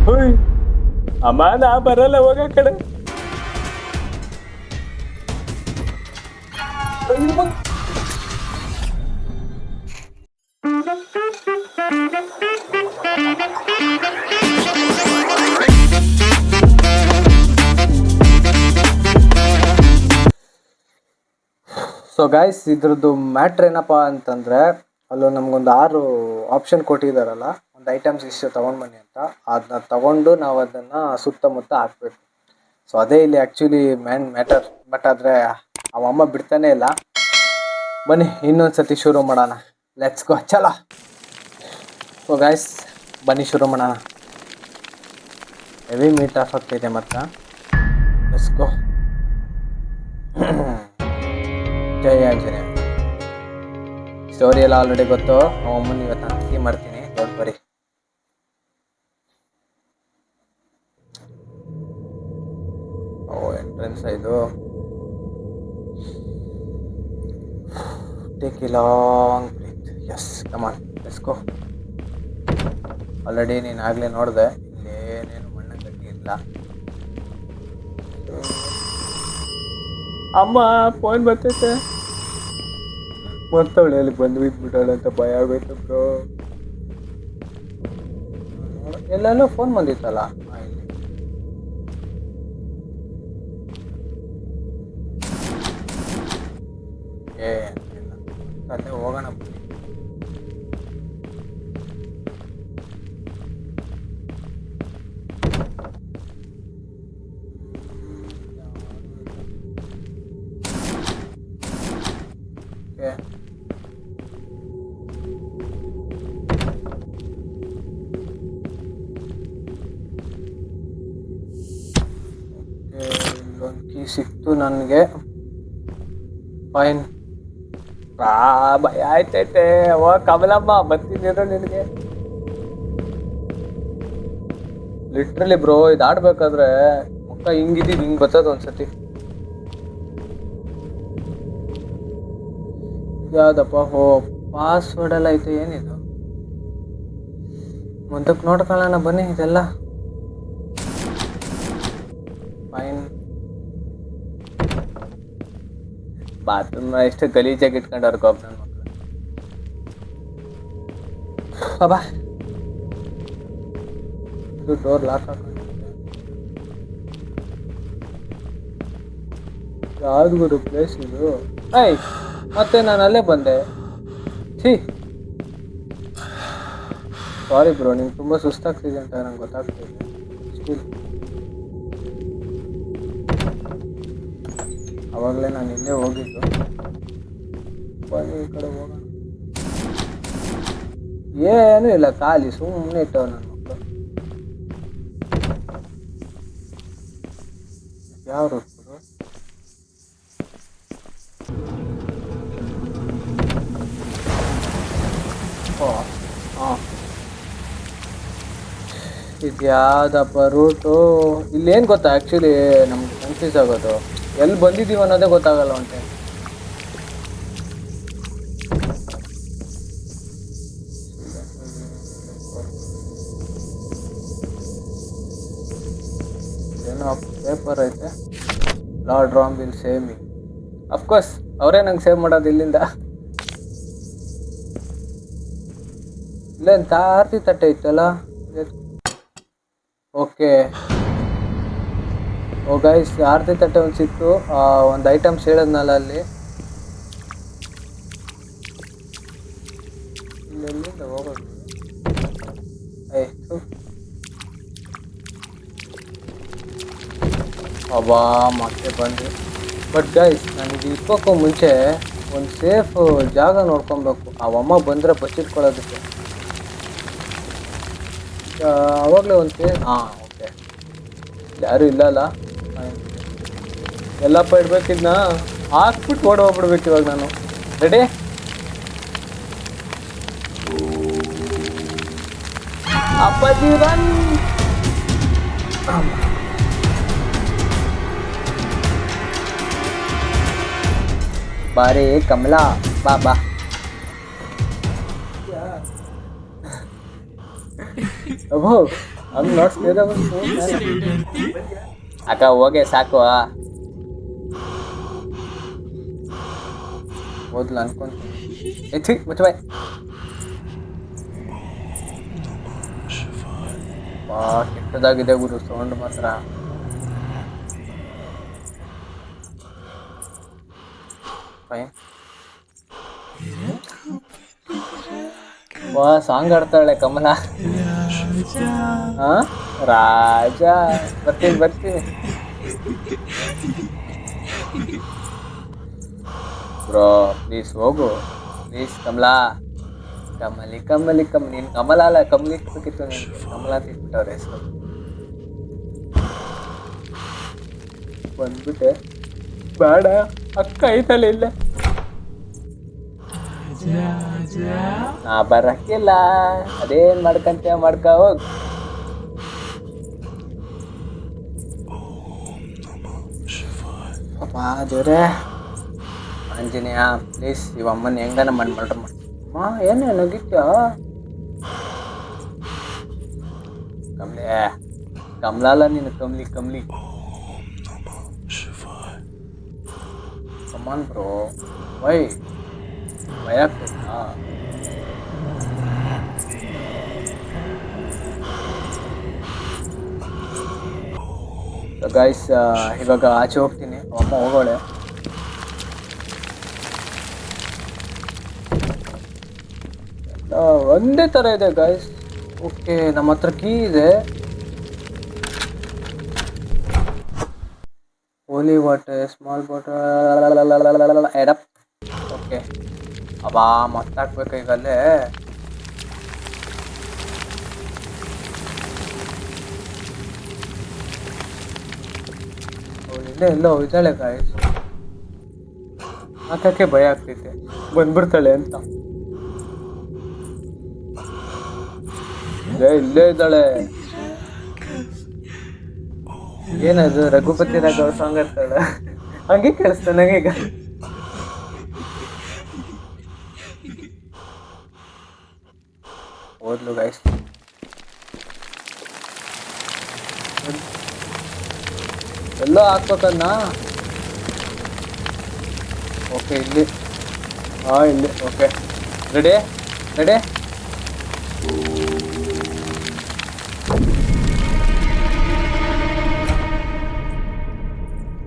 ಹುಯ್ ಅಮ್ಮ ನಾ ಬರಲ್ಲ ಹೋಗ ಕಡೆ. ಸೊ ಗಾಯ್ಸ್, ಇದ್ರದ್ದು ಮ್ಯಾಟ್ರ್ ಏನಪ್ಪ ಅಂತಂದರೆ, ಅಲ್ಲೂ ನಮಗೊಂದು 6 ಆಪ್ಷನ್ ಕೊಟ್ಟಿದ್ದಾರಲ್ಲ, ಒಂದು ಐಟಮ್ಸ್ ಇಷ್ಟು ತೊಗೊಂಡು ಬನ್ನಿ ಅಂತ. ಅದನ್ನ ತೊಗೊಂಡು ನಾವು ಅದನ್ನು ಸುತ್ತಮುತ್ತ ಹಾಕಬೇಕು. ಸೊ ಅದೇ ಇಲ್ಲಿ ಆ್ಯಕ್ಚುಲಿ ಮ್ಯಾಟರ್. ಬಟ್ ಆದರೆ ಅವಮ್ಮ ಬಿಡ್ತಾನೆ ಇಲ್ಲ. ಬನ್ನಿ ಇನ್ನೊಂದು ಸತಿ ಶುರು ಮಾಡೋಣ. ಲೆಟ್ಸ್ ಗೋ, ಚಲೋ. ಸೊ ಗಾಯ್ಸ್, ಬನ್ನಿ ಶುರು ಮಾಡೋಣ. ಹೆವಿ ಮೀಟ್ ಆಫ್ ಆಗ್ತಿದೆ ಮತ್ತು. Let's go. ಜೈ ಆಂಜನೇಯ. ಸ್ಟೋರಿ ಎಲ್ಲ ಆಲ್ರೆಡಿ ಗೊತ್ತು. ಅಮ್ಮನ ಇವತ್ತು ನಾನು ಅಕ್ಕಿ ಮಾಡ್ತೀನಿ, ಡೋಂಟ್ ವರಿ. ಎಂಟ್ರೆನ್ಸ್ ಇದು. Take a long breath. Yes, come on, let's go. Already ನೀನು ಆಗಲೇ ನೋಡಿದೆ, ಇಲ್ಲೇನೇನು ಮಣ್ಣ ಗಟ್ಟಿ ಇಲ್ಲ. ಅಮ್ಮ ಫೋನ್ ಬರ್ತೈತೆ. ಮತ್ತವಳೆ ಅಲ್ಲಿ ಬಂದು ಬಿಟ್ಬಿಟ್ಟಾಳೆ ಅಂತ ಭಯ ಆಗೋಯ್ತು ಬ್ರೋ. ಎಲ್ಲೆಲ್ಲೋ ಫೋನ್ ಬಂದಿತ್ತಲ್ಲ ಇಲ್ಲಿ. ಏನಿಲ್ಲ, ಅಲ್ಲೇ ಹೋಗೋಣ. ಇಲ್ಲೊಂದು ಕೀ ಸಿಕ್ತು ನನಗೆ. ಫೈನ್. ಭಯ ಆಯ್ತೈತೆ. ಅವ ಕಮಲಮ್ಮ ಬರ್ತಿದ್ದೀರ ನಿನಗೆ. ಲಿಟ್ರಲಿ ಬ್ರೋ, ಇದು ಆಡ್ಬೇಕಾದ್ರೆ ಮುಖ ಹಿಂಗಿದ್ದು ಹಿಂಗೆ ಬರ್ತದ ಒಂದ್ಸತಿ. ಯಾವ್ದಪ್ಪ? ಹೋ, ಪಾಸ್ವರ್ಡ್ ಎಲ್ಲ ಐತೆ. ಏನಿದು? ಮುಂದಕ್ಕೆ ನೋಡ್ಕೊಳ್ಳೋಣ ಬನ್ನಿ. ಇದೆಲ್ಲ ಫೈನ್. ಬಾತ್ರೂಮ್ ಎಷ್ಟು ಗಲೀಜಾಗಿ ಇಟ್ಕೊಂಡವ್ರ ಗೋಪ್ ನನ್ನ ಮಕ್ಕಳು. ಅಬ್ಬಾ, ಇದು ಡೋರ್ ಲಾಕ್ ಹಾಕೊಂಡಿದ್ದೆ. ಯಾವ್ದು ಗುರು ಪ್ಲೇಸ್ ಇದು? ಮತ್ತೆ ನಾನು ಅಲ್ಲೇ ಬಂದೆ. ಸಾರಿ ಬ್ರೋ, ನಿಂಗೆ ತುಂಬ ಸುಸ್ತಾಗ್ತಿದೆ ಅಂತ ನಂಗೆ ಗೊತ್ತಾಗ್ತಿದೆ. ಸ್ಟಿಲ್ ಅವಾಗಲೇ ನಾನು ಇಲ್ಲೇ ಹೋಗಿದ್ದು. ಬನ್ನಿ ಈ ಕಡೆ ಹೋಗೋಣ. ಏನೂ ಇಲ್ಲ, ಖಾಲಿ ಸುಮ್ಮನೆ ಇಟ್ಟವ ನನ್ನ ಮಕ್ಕಳು. ಯಾವ ರೂಟ್? ಇದು ಯಾವ್ದಪ್ಪ ರೂಟು? ಇಲ್ಲೇನು ಗೊತ್ತಾ, ಆ್ಯಕ್ಚುಲಿ ನಮ್ಗೆ ಕನ್ಫ್ಯೂಸ್ ಆಗೋದು, ಎಲ್ಲಿ ಬಂದಿದ್ದೀವಿ ಅನ್ನೋದೇ ಗೊತ್ತಾಗಲ್ಲ ಒಂದು ಟೈಮ್. ಏನೋ ಪೇಪರ್ ಐತೆ. Lord Ram will save me. Of course ಅವರೇ ನಂಗೆ ಸೇವ್ ಮಾಡೋದು ಇಲ್ಲಿಂದ. ಇಲ್ಲೇನು ಆರತಿ ತಟ್ಟೆ ಇತ್ತಲ್ಲ. ಓಕೆ. ಓ ಗೈಸ್, ಆರತಿ ತಟ್ಟೆ ಒಂದು ಸಿಕ್ತು. ಒಂದು ಐಟಮ್ಸ್ ಹೇಳಿದ್ನಲ್ಲ ಅಲ್ಲಿ. ಇಲ್ಲೆಲ್ಲಿಂದ ಹೋಗೋದು? ಆಯ್ತು. ಅಬ್ಬಾ, ಮತ್ತೆ ಬಂದು. ಬಟ್ ಗೈಸ್, ನನಗೆ ಇಪ್ಪಕ್ಕೂ ಮುಂಚೆ ಒಂದು ಸೇಫ್ ಜಾಗ ನೋಡ್ಕೊಬೇಕು. ಅವಮ್ಮ ಬಂದರೆ ಬಚ್ಚಿಟ್ಕೊಳ್ಳೋದಕ್ಕೆ. ಅವಾಗಲೇ ಒಂದು ಓಕೆ, ಯಾರೂ ಇಲ್ಲಲ್ಲ. ಎಲ್ಲಪ್ಪ ಇಡ್ಬೇಕಿದ್ನ ಹಾಕ್ಬಿಟ್ಟು ಓಡೋಗ್ಬಿಡ್ಬೇಕು ಇವಾಗ ನಾನು. ರೆಡಿ? ಅಪ್ಪಾಜಿ ರನ್. ಬಾರೇ ಕಮಲಾ, ಬಾ ಬಾ. ಅಬ್ಬೋ, ಹಂಗೆ ನೋಡ್ಸ್ತಿದ್ದ ಅಕ್ಕ ಹೋಗೆ ಸಾಕು ಓದ್ಲ ಅನ್ಕೊಂತೀನಿ ಎತ್ತಿ ಮುಚ್ಚ ಬಾಯ್ ಬಾ ಕೆಟ್ಟದಾಗಿದೆ ಗುರು ಸೌಂಡ್ ಮಾತ್ರ ಫೈನ್ ವಾ ಸಾಂಗ್ ಆಡ್ತಾಳೆ ಕಮಲ ಹಾ ರಾಜ ಬರ್ತೀನಿ ಬ್ರೋ ಪ್ಲೀಸ್ ಹೋಗು ಪ್ಲೀಸ್ ಕಮಲಾ ಕಮಲಿ ನೀನು ಕಮಲ ಅಲ್ಲ ಕಮಲಿ ಇಟ್ಬೇಕಿತ್ತು ನಿನಗೆ ಕಮಲ ಅಂತ ಇಟ್ಬಿಟ್ಟವ್ರೆ ಹೆಸರು ಬಂದ್ಬಿಟ್ಟೆ ಬೇಡ ಅಕ್ಕ ಐತಲ್ಲ ಇಲ್ಲ ನಾ ಬರಕ್ಕಿಲ್ಲ ಅದೇನ್ ಮಾಡ್ಕಂತ ಮಾಡ್ಕ ಹೋಗ್ ಪಾಪ ದೇವ್ರೆ ಆಂಜನೇಯ ಪ್ಲೀಸ್ ಇವಮ್ಮನ ಹೆಂಗನ ಮರ್ಡರ್ ಮಾಡಿ ಏನೇ ನಗಿತ್ಯ ಕಮ್ಲೆ ಕಮಲಲ್ಲ ನೀನು ಕಮ್ಲಿ ಕಮಾನ್ ಬ್ರೋ ವೈ ಭಯ ಆಗ್ತೈತಾ ಗೈಸ್ ಇವಾಗ ಆಚೆ ಹೋಗ್ತೀನಿ ಅಮ್ಮ ಹೋಗೋಳೆ ಒಂದೇ ಥರ ಇದೆ ಗೈಸ್ ಓಕೆ ನಮ್ಮ ಹತ್ರ ಕೀ ಇದೆ ಹೋಲಿ ವಾಟರ್ ಸ್ಮಾಲ್ ಬಾಟಲ್ ಎಡಪ್ ಓಕೆ ಅಬ್ಬಾ ಮತ್ತಾಕ್ಬೇಕು ಈಗ ಅಲ್ಲೇ ಅವಳಿಲ್ಲೇ ಎಲ್ಲೋ ಇದ್ದಾಳೆ ಗಾಯ್ಸ್ ಹಾಕಕ್ಕೆ ಭಯ ಆಗ್ತೈತೆ ಬಂದ್ಬಿಡ್ತಾಳೆ ಅಂತ ಇಲ್ಲೇ ಇದ್ದಾಳೆ ಏನದು ರಘುಪತಿ ರಾಘವ ಸಾಂಗ್ ಇರ್ತಾಳೆ ಹಂಗೆ ಕೇಳಿಸ್ತ ನಂಗೀಗ ಓದ್ಲು ಗೈಸ್ ಎಲ್ಲೋ ಹಾಕ್ಬೇಕನ್ನ ಓಕೆ ಇಲ್ಲಿ ಇಲ್ಲಿ ಓಕೆ ರೆಡಿ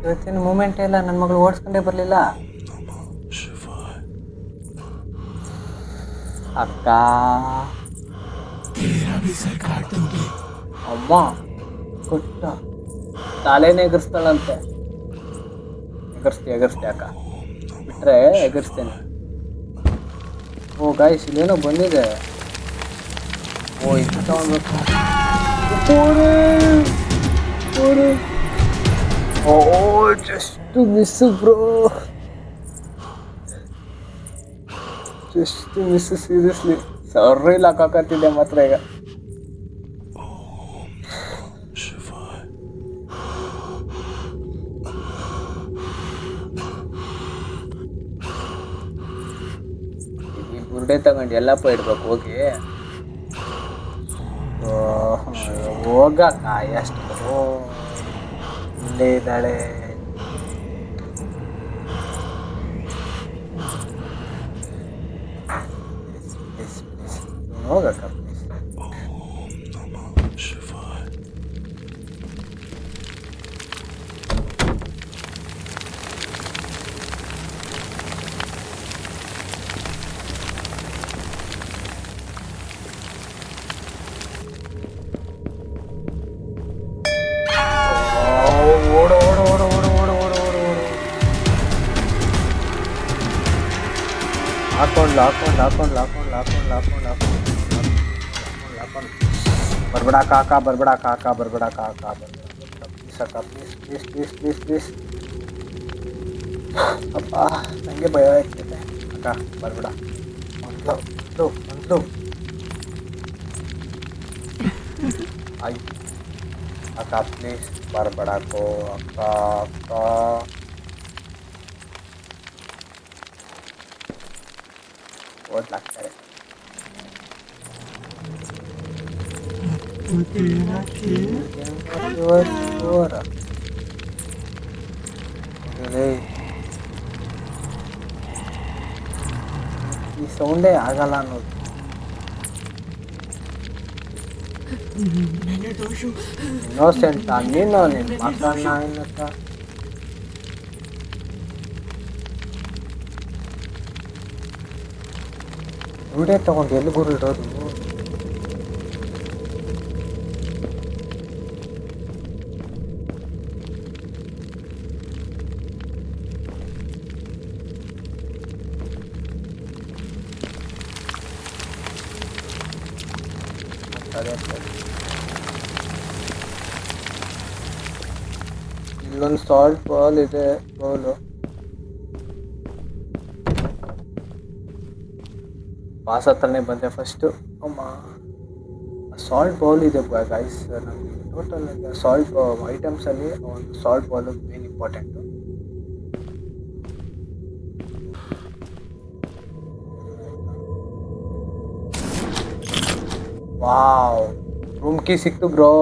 ಇವತ್ತಿನ ಮೂಮೆಂಟ್ ಇಲ್ಲ ನನ್ನ ಮಗಳು ಓಡಿಸ್ಕೊಂಡೇ ಬರಲಿಲ್ಲ ಅಕ್ಕ ಅಮ್ಮ ಕೊಟ್ಟ ತಾಲೇನೆ ಎಗರಿಸ್ತಾಳಂತೆ ಎಗರಿಸ್ತಿ ಅಕ್ಕ ಬಿಟ್ರೆ ಎಗರಿಸ್ತೇನೆ ಓ ಗಾಯ್ಸ್ ಇಲ್ಲೇನೋ ಬಂದಿದೆ ಓ ಇದು ತಗೊಳ್ಬೇಕು ಓ just miss bro just miss seriously ಸರ್ರಿ ಹಾಕಾಕತ್ತಿದ್ದೆ ಮಾತ್ರ ಈಗ ಈ ಬುರ್ಡೆ ತಗೊಂಡು ಎಲ್ಲಪ್ಪ ಇಡ್ಬೇಕು ಹೋಗಿ ಹೋಗಕ್ಕ ಎಷ್ಟು ಇಲ್ಲೇ ಇದ್ದಾಳೆ ಹೋಗಕ್ಕ ಹಾಕೊಂಡು ಬರ್ಬೇಡ ಕಾಕ ಪ್ಲೀಸ್ ಅಪ್ಪ ನನಗೆ ಭಯ ಆಗ್ತೈತೆ ಅಕ್ಕ ಬರ್ಬೇಡ ಒಂದು ಆಯ್ತು ಅಕ್ಕ ಪ್ಲೀಸ್ ಬರ್ಬೇಡಕ್ಕೋ ಅಕ್ಕ ಓದ್ಲಾಗ್ತಾರೆ ಈ ಸೌಂಡೇ ಆಗಲ್ಲ ಅನ್ನೋದು. ಇನ್ನೋಸೆಂಟ್ ನೀನು ನಿನ್ನ ಮಕ್ಕಳನ್ನ ಏನಕ್ಕ ವಿಡಿಯೋ ತಗೊಂಡು ಎಲ್ಲಿ ಗುರು ಇಡೋದು? ಇಲ್ಲೊಂದು ಸಾಲ್ಟ್ ಬಾಲ್ ಇದೆ. ಬೌಲು ಪಾಸ್ ಹತ್ರನೇ ಬಂದೆ ಫಸ್ಟು. ಅಮ್ಮ ಸಾಲ್ಟ್ ಬೌಲ್ ಇದೆ ಗೈಸ್. ನಮಗೆ ಟೋಟಲ್ ಸಾಲ್ಟ್ ಐಟಮ್ಸಲ್ಲಿ ಒಂದು salt bowl main important. Wow, room key ಸಿಕ್ತು ಬ್ರೋ.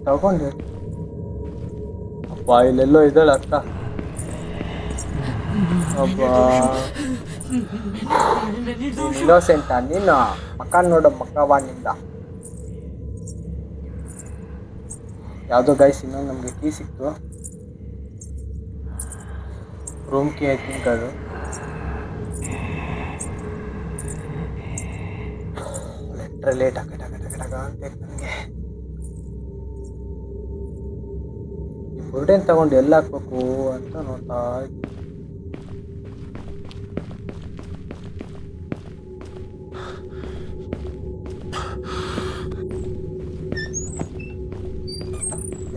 ತಗೊಂಡೆ. ಅಪ್ಪ ಇಲ್ಲೆಲ್ಲೋ ಇದ್ದಾಳೆ ಅಕ್ಕ. ಒಬ್ಬ ಇನ್ನೋಸೆಂಟ ನೀನು ಮಕ್ಕ ನೋಡು ಮಕ್ಕವಾ ನಿಂದ. ಯಾವುದೋ ಗೈಸ್ ಇನ್ನೊಂದು ನಮಗೆ ಕೀ ಸಿಕ್ತು. ರೂಮ್ ಕೀ ಐ ಥಿಂಕ್ ಅದು. ಲೇಟ್ ಆಗ ಅಂತ ನನಗೆ. ಈ ಬುರ್ಡೇನ್ ತಗೊಂಡು ಎಲ್ಲ ಹಾಕ್ಬೇಕು ಅಂತ ನೋಡ್ತಾ ಇದ್ದೆ.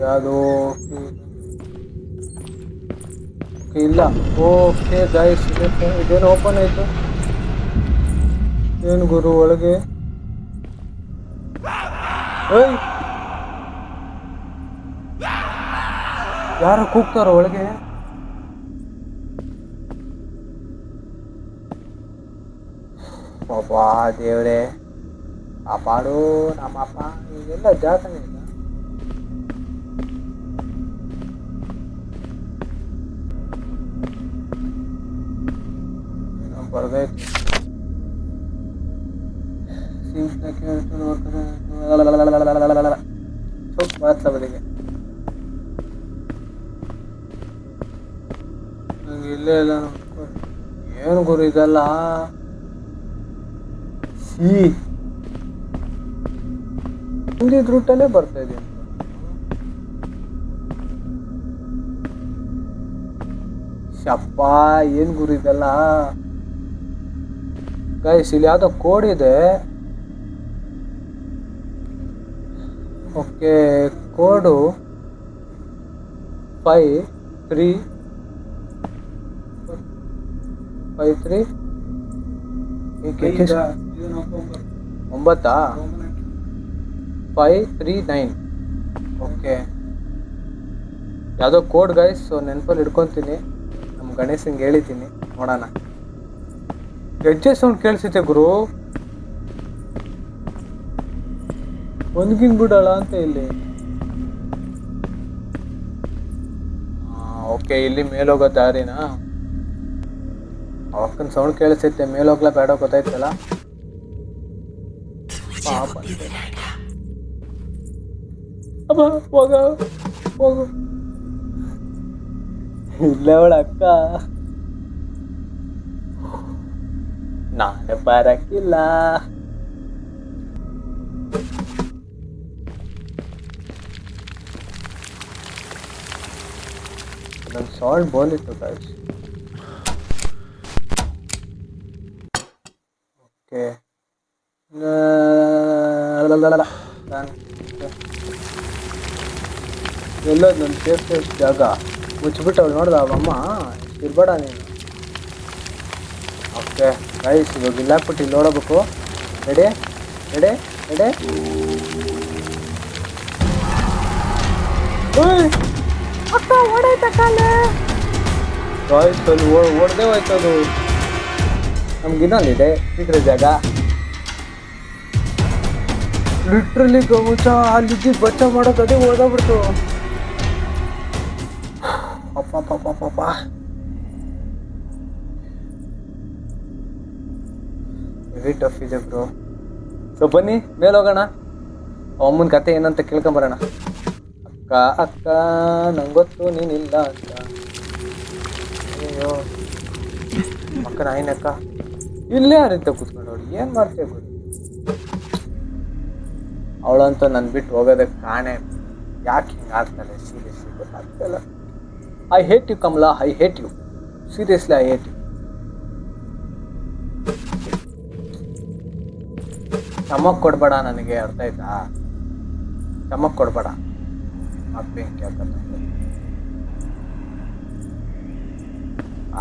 ಯಾವುದು ಇಲ್ಲ. ಓಕೆ ಗೈಸ್, ಇದೇನು ಓಪನ್ ಆಯ್ತು? ಏನು ಗುರು ಒಳಗೆ? ಏಯ್, ಯಾರು ಕೂಗ್ತಾರೋ ಒಳಗೆ? ಪಾಪ ದೇವ್ರೆ ಕಾಪಾಡು ನಮ್ಮಪ್ಪ. ಈಗೆಲ್ಲ ಜಾತನೇ ಇಲ್ಲ. ಬರ್ಬೇಕು. ಬದಿಗೆ ನಂಗೆ ಇಲ್ಲೇ ಇಲ್ಲ. ಏನು ಗುರು ಇದೆಲ್ಲ? ಹಿಂದಿದ್ ರೂಟಲ್ಲೇ ಬರ್ತಾ ಇದೀನಿ. ಶಪ್ಪ, ಏನು ಗುರು ಇದೆಲ್ಲ? ಗೈಸ್ ಇಲ್ಲಿ ಯಾವುದೋ ಕೋಡ್ ಇದೆ. ಓಕೆ, ಕೋಡು 5353 9 539. ಓಕೆ, ಯಾವುದೋ ಕೋಡ್ ಗೈಸ್. ಸೊ ನೆನಪಲ್ಲಿ ಇಟ್ಕೊತೀನಿ. ನಮ್ಮ ಗಣೇಶಂಗೆ ಹೇಳಿದ್ದೀನಿ, ನೋಡೋಣ. ಹೆಜ್ಜೆ ಸೌಂಡ್ ಕೇಳಿಸುತ್ತೆ ಗುರು. ಒಂದ್ಗಿನ್ ಬಿಡೋಣ ಅಂತ ಇಲ್ಲಿ. ಓಕೆ, ಇಲ್ಲಿ ಮೇಲೋಗೋ ದಾರಿನಾ? ಅವಕ್ಕನ ಸೌಂಡ್ ಕೇಳಿಸುತ್ತೆ. ಮೇಲೋಗ್ಲಾ ಬೇಡ ಗೊತ್ತಾಯ್ತಲ್ಲ. ಅಬ್ಬ ಹೋಗು. ಇಲ್ಲ ಅವಳ ಅಕ್ಕ, ನಾನು ಬರಕ್ಕಿಲ್ಲ. ನನ್ನ ಸಾಲ್ಟ್ ಬಾಲ್ ಇತ್ತು ಗೈಸ್. ಓಕೆ, ಎಲ್ಲೋದು ನನ್ನ ಸೇಫ್ ಜಾಗ? ಮುಚ್ಚಿಬಿಟ್ಟು ಅವಳು ನೋಡ್ದ ಅಮ್ಮ, ಇರ್ಬೇಡ ನೀನು. ಓಕೆ ಗೈಸ್, ಇವಾಗ ಇಲ್ಲಾಕ್ಬಿಟ್ಟು ಇಲ್ಲಿ ನೋಡಬೇಕು. ರೆಡಿ ಅಕ್ಕ ಓಡಾಯ್ತ ಕಾಲೆ. ಗೈಸ್ ಅಲ್ಲಿ ಓಡದೆ ಹೋಯ್ತದು. ನಮ್ಗೆ ಇನ್ನೊಂದಿದೆ ಸೀಕ್ರೆಟ್ ಜಾಗ. ಲಿಟ್ರಲಿ ಗಮುಚ ಅಲ್ಲಿದ್ದು ಬಚ್ಚ ಮಾಡೋದು ಅದೇ ಓದೋಗ್ಬಿಡ್ತು. ಅಪ್ಪ ಹೆವಿ ಟಫ್ ಇದೆ ಬ್ರೋ. ಸೊ ಬನ್ನಿ ಮೇಲೆ ಹೋಗೋಣ, ಅಮ್ಮನ ಕತೆ ಏನಂತ ಕೇಳ್ಕೊಂಬರೋಣ. ಅಕ್ಕ ಅಕ್ಕ ನಂಗೊತ್ತು ನೀನಿಲ್ಲ ಅಂತ. ಅಯ್ಯೋ ಅಕ್ಕ ನಾಯಿನಕ್ಕ ಇಲ್ಲೇ ಯಾರಿದ್ದ ಕೂತ್ಕೊಂಡು ನೋಡಿ ಏನು ಮಾಡ್ತೇವೆ ಬಿಡಿ. ಅವಳಂತೂ ನನ್ನ ಬಿಟ್ಟು ಹೋಗೋದಕ್ಕೆ ಕಾಣೆ. ಯಾಕೆ ಹಿಂಗೆ ಆಗ್ತಾಳೆ ಸೀರಿಯಸ್ಲಿ ಗೊತ್ತಾಗ್ತಿಲ್ಲ. I hate you Kamala, I hate you seriously, I hate you. ಚಮಕ್ ಕೊಡ್ಬೇಡ ನನಗೆ, ಅರ್ಥ ಆಯ್ತಾ? ಚಮಕ್ ಕೊಡ್ಬೇಡ.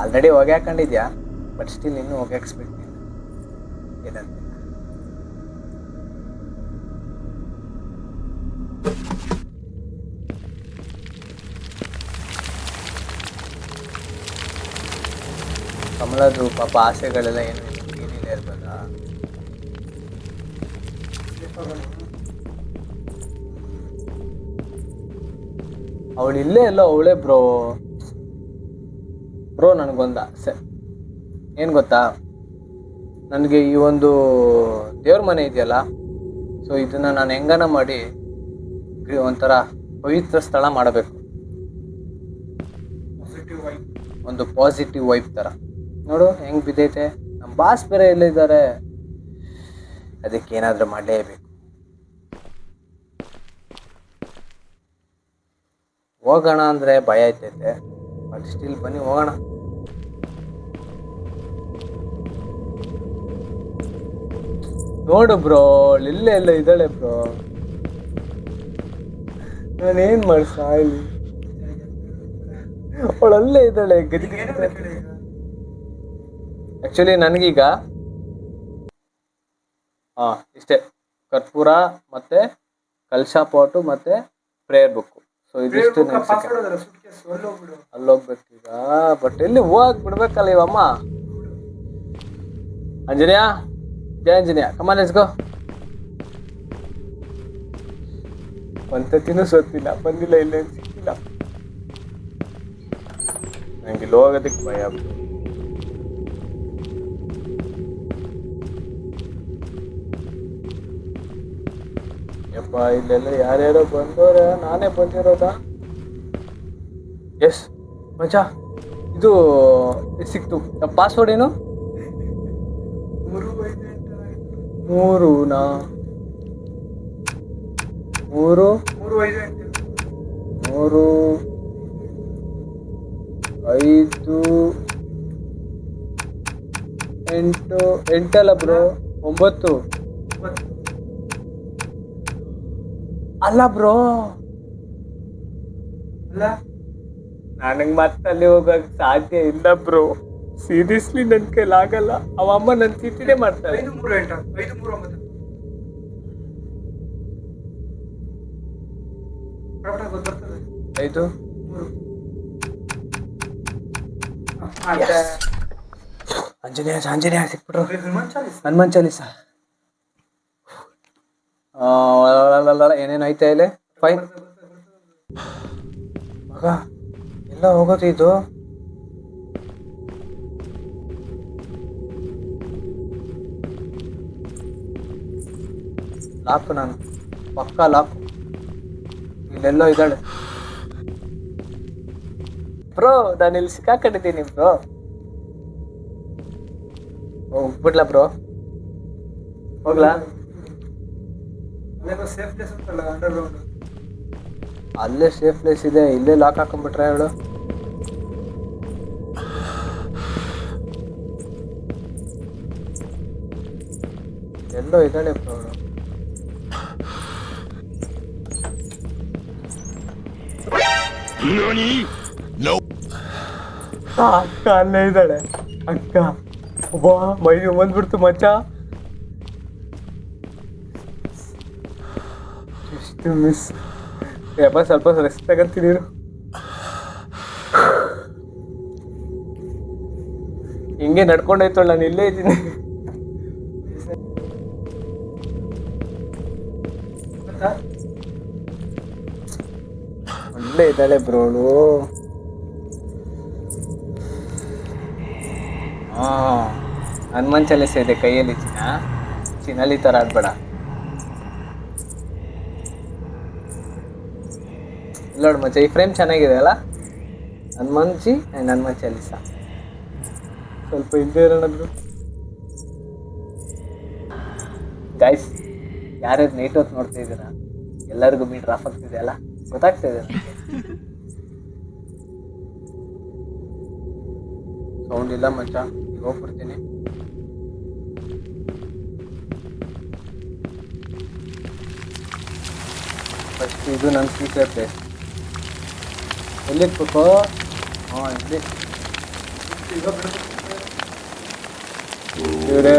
ಆಲ್ರೆಡಿ ಹೊಗೆ ಹಾಕೊಂಡಿದ್ಯಾ, ಬಟ್ ಸ್ಟಿಲ್ ಇನ್ನೂ ಹೊಗೆ ಹಾಕ್ಸ್ಬೇಕು ಏನಂತ. ಕಮಲದು ಪಾಪ ಆಸೆಗಳೆಲ್ಲ ಏನಿಲ್ಲ ಇರ್ಬೋದಾ? ಅವಳು ಇಲ್ಲೇ ಎಲ್ಲ ಅವಳೇ ಬ್ರೋ. ನನಗೊಂದು ಆಸೆ ಏನು ಗೊತ್ತಾ, ನನಗೆ ಈ ಒಂದು ದೇವ್ರ ಮನೆ ಇದೆಯಲ್ಲ, ಸೊ ಇದನ್ನು ನಾನು ಹೆಂಗನ ಮಾಡಿ ಒಂಥರ ಪವಿತ್ರ ಸ್ಥಳ ಮಾಡಬೇಕು. ಒಂದು ಪಾಸಿಟಿವ್ ವೈಬ್ ಥರ. ನೋಡು ಹೆಂಗೆ ಬಿದ್ದೈತೆ. ನಮ್ಮ ಬಾಸ್ ಬೇರೆ ಎಲ್ಲಿದ್ದಾರೆ, ಅದಕ್ಕೆ ಏನಾದರೂ ಮಾಡಲೇಬೇಕು. ಹೋಗೋಣ ಅಂದರೆ ಭಯ ಆಯ್ತೈತೆ, ಬಟ್ ಸ್ಟಿಲ್ ಬನ್ನಿ ಹೋಗೋಣ. ನೋಡು ಬ್ರೋ, ಇಲ್ಲೇ ಎಲ್ಲ ಇದ್ದಾಳೆ ಬ್ರೋ. ನಾನೇನು ಮಾಡ್ಸ ಇಲ್ಲಿ, ಅವಳಲ್ಲೇ ಇದ್ದಾಳೆ. ಆ್ಯಕ್ಚುಲಿ ನನಗೀಗ ಇಷ್ಟೇ, ಕರ್ಪೂರ ಮತ್ತು ಕಲ್ಶಾ ಪಾಟು ಮತ್ತು ಪ್ರೇಯರ್ ಬುಕ್ಕು. ಸೊ ಇದಿಷ್ಟು ಅಲ್ಲೋಗ್ಬೇಕೀಗ. ಬಟ್ ಎಲ್ಲಿ ಹೋಗಕ್ ಬಿಡ್ಬೇಕಲ್ಲ ಇವಮ್ಮ. ಆಂಜನೇಯ, ಜಯ ಆಂಜನೇಯ, ಕಮಾನ್ ಲೆಟ್ಸ್ ಗೋ. ಒಂದ್ಸತಿನೂ ಸೋತಿಲ್ಲ, ಬಂದಿಲ್ಲ, ಇಲ್ಲ ಸಿಕ್ಕಿಲ್ಲ. ನಂಗೆ ಇಲ್ಲಿ ಹೋಗೋದಕ್ಕೆ ಭಯ. ಯಪ್ಪ ಇಲ್ಲೆಲ್ಲ ಯಾರ್ಯಾರೋ ಬಂದವ್ರೆ, ನಾನೇ ಬಂದಿರೋದಾ? ಎಸ್ ಮಜಾ, ಇದು ಸಿಕ್ತು. ಪಾಸ್ವರ್ಡ್ ಏನು? 3 5 8 ಅಲ್ಲ ಬ್ರೋ, 9 ಅಲ್ಲ ಬ್ರೋ. ಅಲ್ಲ ನನಗೆ ಮತ್ತೆ ಅಲ್ಲಿ ಹೋಗಕ್ಕೆ ಸಾಧ್ಯ ಇಲ್ಲ ಬ್ರೋ. ಸೀರಿಯಸ್ಲಿ ನನ್ನ ಕೈಲಾಗಲ್ಲ. ಅವಮ್ಮ ನನ್ನ ಚೀಟಿನೇ ಮಾಡ್ತಾರೆ. 5 ಆಂಜನೇಯ ಸಿಕ್ಬಿಟ್ರು. ಹನುಮಾನ್ ಚಾಲೀಸ ಏನೇನು ಐತೆ ಇಲ್ಲಿ. ಫೈನ್ ಮಗ, ಎಲ್ಲ ಹೋಗೋದು ಇದು. ಲಾಕು, ನಾನು ಪಕ್ಕಾ ಲಾಕು. ಇಲ್ಲೆಲ್ಲೋ ಇದ್ದಾಳೆ ಬ್ರೋ. ನಾನು ಇಲ್ಲಿ ಸಿಕ್ಕಾಕೊಂಡಿದ್ದೀನಿ ಬ್ರೋ. ಹೋಗ್ಬಿಡ್ಲಾ ಬ್ರೋ? ಹೋಗ್ಲಾ? ಅಲ್ಲೇ ಸೇಫ್ ಪ್ಲೇಸ್ ಇದೆ, ಇಲ್ಲೇ ಲಾಕ್ ಹಾಕೊಂಡ್ಬಿಟ್ರೆ ಹೇಳು. ಎಲ್ಲೋ ಇದ್ದಾಳೆ ಬ್ರೋ ಅವಳು. ಅಕ್ಕ ಅಲ್ಲೇ ಇದ್ದಾಳೆ. ಅಕ್ಕ ವಾ, ಮೈ ಬಂದ್ಬಿಡ್ತು ಮಚ್ಚ. ಎಷ್ಟು ಮಿಸ್. ಯಪ್ಪ ಸ್ವಲ್ಪ ರೆಸ್ಟ್ ತಗಂತೀನಿ. ಹಂಗೆ ನಡ್ಕೊಂಡೋಯ್ತೋಳು, ನಾನು ಇಲ್ಲೇ ಇದ್ದೀನಿ. ಒಳ್ಳೆ ಇದ್ದಾಳೆ ಬ್ರೋಳು. ಹನುಮಾನ್ ಚಾಲಿಸ ಇದೆ ಕೈಯಲ್ಲಿ. ಚಿನಲ್ಲಿ ಥರ ಆಡ್ಬೇಡ. ನೋಡಿ ಮಚ್ಚ, ಈ ಫ್ರೇಮ್ ಚೆನ್ನಾಗಿದೆ ಅಲ್ಲ, ಹನುಮಾನ್ ಜಿ ಆ್ಯಂಡ್ ಹನುಮಾನ್ ಚಾಲಿಸ. ಸ್ವಲ್ಪ ಹಿಂದೆ ಇರೋಣದ್ರು ಗೈಸ್. ಯಾರ್ಯಾರು ನೈಟ್ ಹೊತ್ತು ನೋಡ್ತಾ ಇದ್ದೀರಾ, ಎಲ್ಲರಿಗೂ ಮೀಟರ್ ಆಫ್ ಆಗ್ತಿದೆ ಅಲ್ಲ, ಗೊತ್ತಾಗ್ತಾ ಇದೆ ನನಗೆ. ಸೌಂಡ್ ಇಲ್ಲ ಮಚ್ಚ, ಈಗ ಹೋಗ್ಬಿಡ್ತೀನಿ. ಫಸ್ಟ್ ಇದು ನನ್ನ ಸೀಕ್ರೆಟ್ ಪ್ಲೇಸ್. ಎಲ್ಲಿರ್ಬೇಕು? ಹಾಂ, ಇಲ್ಲಿ. ಇವರೇ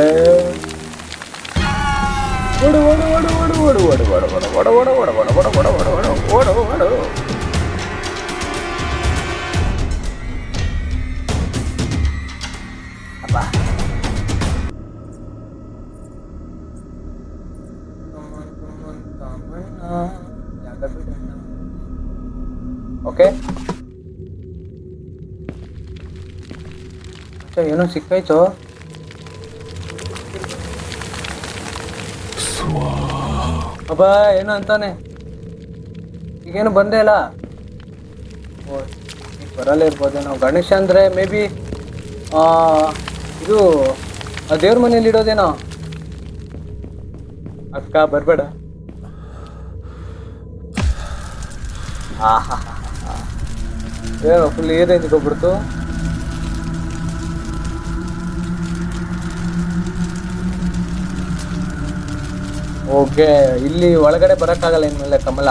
ಓಡು ಓಡು ಓಡು ಓಡು ಓಡು ಓಡು ಓಡು ಓಡು ಓಡು ಓಡು ಓಡು ಓಡು ಓಡು ಓಡು ಓಡು ಓಡು ಓಡು ಓಡು. ಅಪ್ಪ ಓಕೆ, ಏನೋ ಸಿಕ್ಕಾಯ್ತು. ಅಬ್ಬ ಏನೋ ಅಂತಾನೆ, ಈಗೇನು ಬಂದೇ ಇಲ್ಲ. ಓ, ಈಗ ಬರಲ್ಲ ಇರ್ಬೋದೇನೋ. ಗಣೇಶ ಅಂದರೆ ಮೇ ಬಿ ಇದು ದೇವ್ರ ಮನೇಲಿ ಇಡೋದೇನೋ. ಅಕ್ಕ ಬರಬೇಡ. ಆಹಾ, ಏನೋ ಫುಲ್ ಏನೇನು ಹೋಗ್ಬಿಡ್ತು. ಓಕೆ, ಇಲ್ಲಿ ಒಳಗಡೆ ಬರೋಕ್ಕಾಗಲ್ಲ ಇನ್ಮೇಲೆ ಕಮಲ.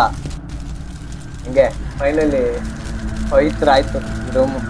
ಹಿಂಗೆ ಫೈನಲಿ ಪವಿತ್ರ ಆಯಿತು ರೂಮು.